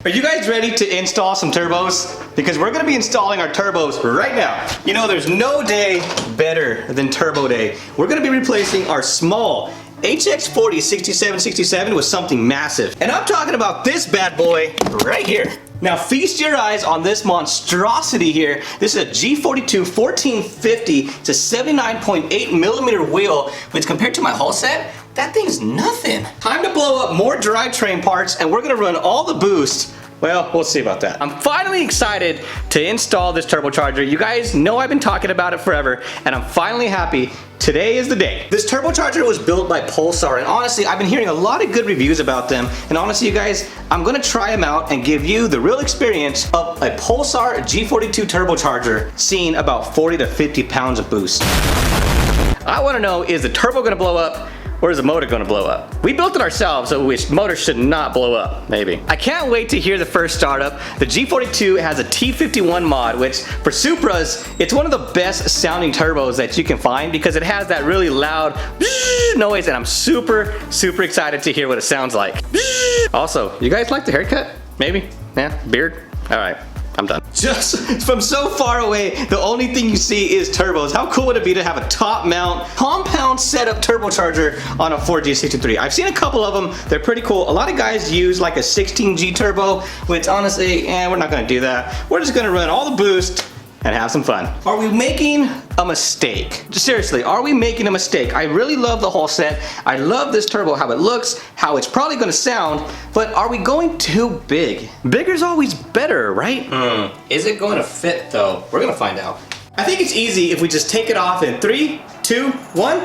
Are you guys ready to install some turbos? Because we're gonna be installing our turbos right now. You know, there's no day better than Turbo Day. We're gonna be replacing our small HX40 6767 with something massive. And I'm talking about this bad boy right here. Now feast your eyes on this monstrosity here. This is a G42 1450. It's a 79.8 millimeter wheel, which compared to my whole set, that thing's nothing. Time to blow up more drivetrain parts, and we're gonna run all the boost. Well, we'll see about that. I'm finally excited to install this turbocharger. You guys know I've been talking about it forever, and I'm finally happy. Today is the day. This turbocharger was built by Pulsar, and honestly, I've been hearing a lot of good reviews about them. And honestly, you guys, I'm gonna try them out and give you the real experience of a Pulsar G42 turbocharger seeing about 40 to 50 pounds of boost. I wanna know, is the turbo gonna blow up? Or is the motor gonna blow up? We built it ourselves, so which motor should not blow up, maybe. I can't wait to hear the first startup. The G42 has a T51 mod, which for Supras, it's one of the best sounding turbos that you can find because it has that really loud noise, and I'm super excited to hear what it sounds like. Also, you guys like the haircut? Maybe? Yeah, beard? All right. I'm done. Just from so far away, the only thing you see is turbos. How cool would it be to have a top mount, compound setup turbocharger on a Ford G63? I've seen a couple of them. They're pretty cool. A lot of guys use like a 16G turbo, which honestly, we're not gonna do that. We're just gonna run all the boost and have some fun. Are we making a mistake? Seriously, are we making a mistake? I really love the whole set. I love this turbo, how it looks, how it's probably gonna sound, but are we going too big? Bigger's always better, right? Is it going to fit though? We're gonna find out. I think it's easy if we just take it off in 3, 2, 1.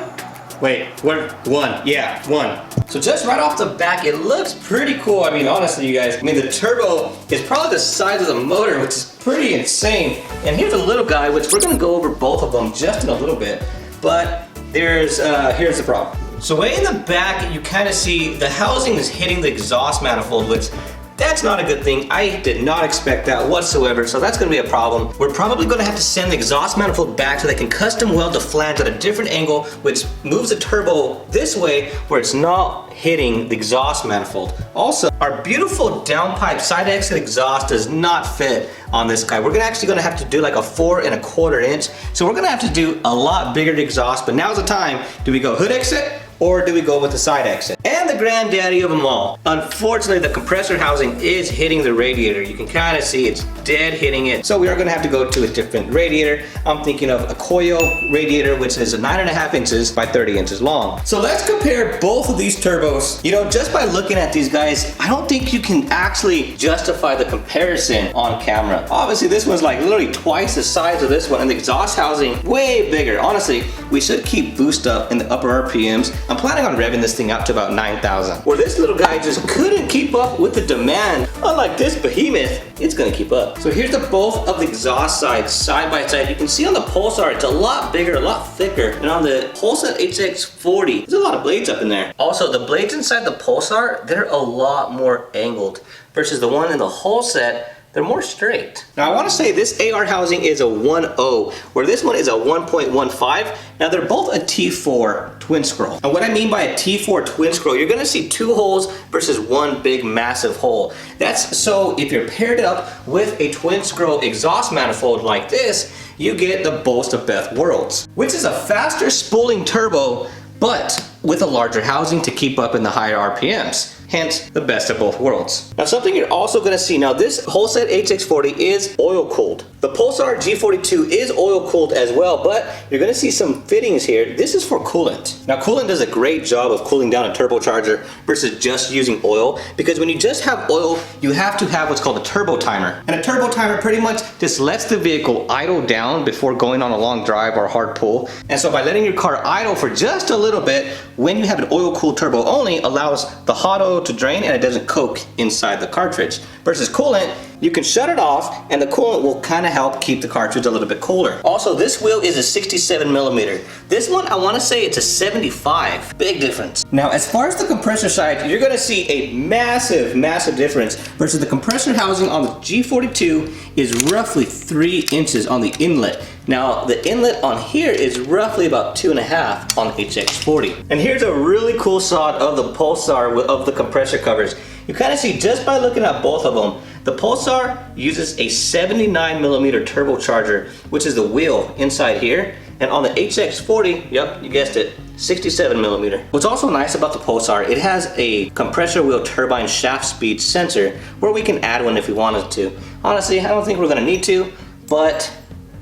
Wait, where? 1, yeah, 1. So just right off the back, it looks pretty cool. I mean, honestly, you guys, I mean, the turbo is probably the size of the motor, which is pretty insane. And here's a little guy, which we're gonna go over both of them just in a little bit. But here's the problem. So way in the back, you kind of see the housing is hitting the exhaust manifold, which that's not a good thing. I did not expect that whatsoever, so that's gonna be a problem. We're probably gonna have to send the exhaust manifold back so they can custom weld the flange at a different angle, which moves the turbo this way where it's not hitting the exhaust manifold. Also, our beautiful downpipe side exit exhaust does not fit on this guy. We're actually gonna have to do like a 4 1/4 inch. So we're gonna have to do a lot bigger exhaust, but now's the time. Do we go hood exit? Or do we go with the side exit? And the granddaddy of them all. Unfortunately, the compressor housing is hitting the radiator. You can kind of see it's dead hitting it. So we are gonna have to go to a different radiator. I'm thinking of a Koyo radiator, which is 9.5 inches by 30 inches long. So let's compare both of these turbos. You know, just by looking at these guys, I don't think you can actually justify the comparison on camera. Obviously, this one's like literally twice the size of this one, and the exhaust housing way bigger. Honestly, we should keep boost up in the upper RPMs. I'm planning on revving this thing up to about 9,000. Where this little guy just couldn't keep up with the demand. Unlike this behemoth, it's gonna keep up. So here's the both of the exhaust sides, side by side. You can see on the Pulsar, it's a lot bigger, a lot thicker. And on the Pulsar HX40, there's a lot of blades up in there. Also, the blades inside the Pulsar, they're a lot more angled versus the one in the whole set. They're more straight. Now I want to say this AR housing is a 1.0, where this one is a 1.15. Now they're both a T4 twin scroll. And what I mean by a T4 twin scroll, you're gonna see 2 holes versus 1 big massive hole. That's so if you're paired up with a twin scroll exhaust manifold like this, you get the best of both worlds, which is a faster spooling turbo, but with a larger housing to keep up in the higher RPMs. Hence, the best of both worlds. Now something you're also gonna see, now this whole set HX40 is oil cooled. The Pulsar G42 is oil cooled as well, but you're gonna see some fittings here. This is for coolant. Now coolant does a great job of cooling down a turbocharger versus just using oil, because when you just have oil, you have to have what's called a turbo timer. And a turbo timer pretty much just lets the vehicle idle down before going on a long drive or hard pull. And so by letting your car idle for just a little bit, when you have an oil cooled turbo only, allows the hot oil to drain and it doesn't coke inside the cartridge. Versus coolant, you can shut it off and the coolant will kind of help keep the cartridge a little bit cooler. Also, this wheel is a 67 millimeter. This one, I want to say it's a 75. Big difference. Now, as far as the compressor side, you're going to see a massive difference versus the compressor housing on the G42 is roughly 3 inches on the inlet. Now, the inlet on here is roughly about 2.5 on the HX40. And here's a really cool shot of the Pulsar of the compressor covers. You kind of see just by looking at both of them, The Pulsar uses a 79mm turbocharger, which is the wheel inside here. And on the HX40, yep, you guessed it, 67mm. What's also nice about the Pulsar, it has a compressor wheel turbine shaft speed sensor where we can add one if we wanted to. Honestly, I don't think we're gonna need to, but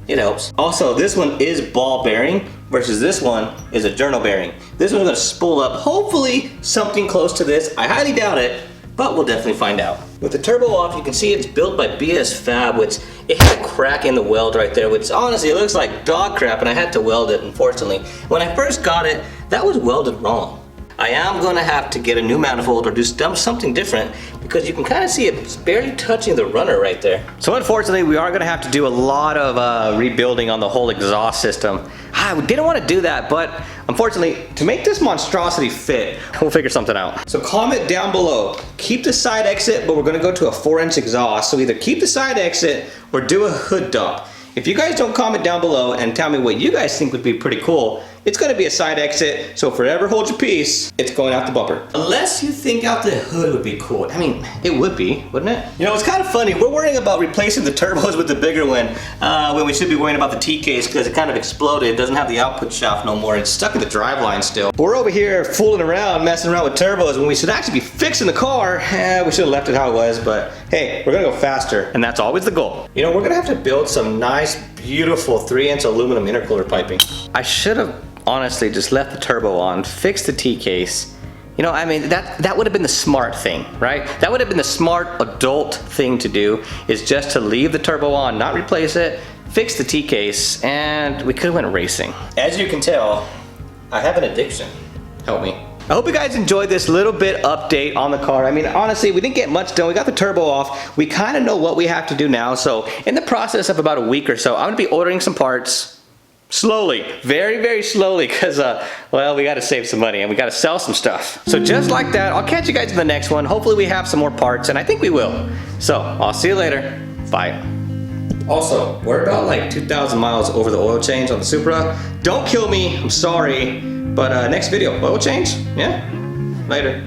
it helps. Also, this one is ball bearing versus this one is a journal bearing. This one's gonna spool up, hopefully something close to this. I highly doubt it, but we'll definitely find out. With the turbo off, you can see it's built by BS Fab, which it had a crack in the weld right there, which honestly it looks like dog crap, and I had to weld it, unfortunately. When I first got it, that was welded wrong. I am gonna have to get a new manifold or do something different because you can kind of see it's barely touching the runner right there. So unfortunately, we are gonna have to do a lot of rebuilding on the whole exhaust system. We didn't want to do that, but unfortunately, to make this monstrosity fit, we'll figure something out. So comment down below, keep the side exit, but we're gonna go to a 4-inch exhaust. So either keep the side exit or do a hood dump. If you guys don't comment down below and tell me what you guys think would be pretty cool, it's gonna be a side exit, so forever hold your peace, it's going out the bumper. Unless you think out the hood would be cool. I mean, it would be, wouldn't it? You know, it's kind of funny, we're worrying about replacing the turbos with the bigger one when we should be worrying about the T-case because it kind of exploded. It doesn't have the output shaft no more. It's stuck in the driveline still. We're over here fooling around, messing around with turbos when we should actually be fixing the car. We should have left it how it was, but hey, we're gonna go faster, and that's always the goal. You know, we're gonna have to build some nice, beautiful 3-inch aluminum intercooler piping. I should have honestly just left the turbo on, fixed the T-case. You know, I mean, that would have been the smart thing, right? That would have been the smart adult thing to do, is just to leave the turbo on, not replace it, fix the T-case, and we could have went racing. As you can tell, I have an addiction. Help me. I hope you guys enjoyed this little bit update on the car. I mean, honestly, we didn't get much done. We got the turbo off. We kind of know what we have to do now. So in the process of about a week or so, I'm gonna be ordering some parts. Slowly, very, very slowly, because, well, we gotta save some money and we gotta sell some stuff. So just like that, I'll catch you guys in the next one. Hopefully we have some more parts, and I think we will. So, I'll see you later. Bye. Also, we're about like 2,000 miles over the oil change on the Supra. Don't kill me, I'm sorry. But next video, oil change? Yeah? Later.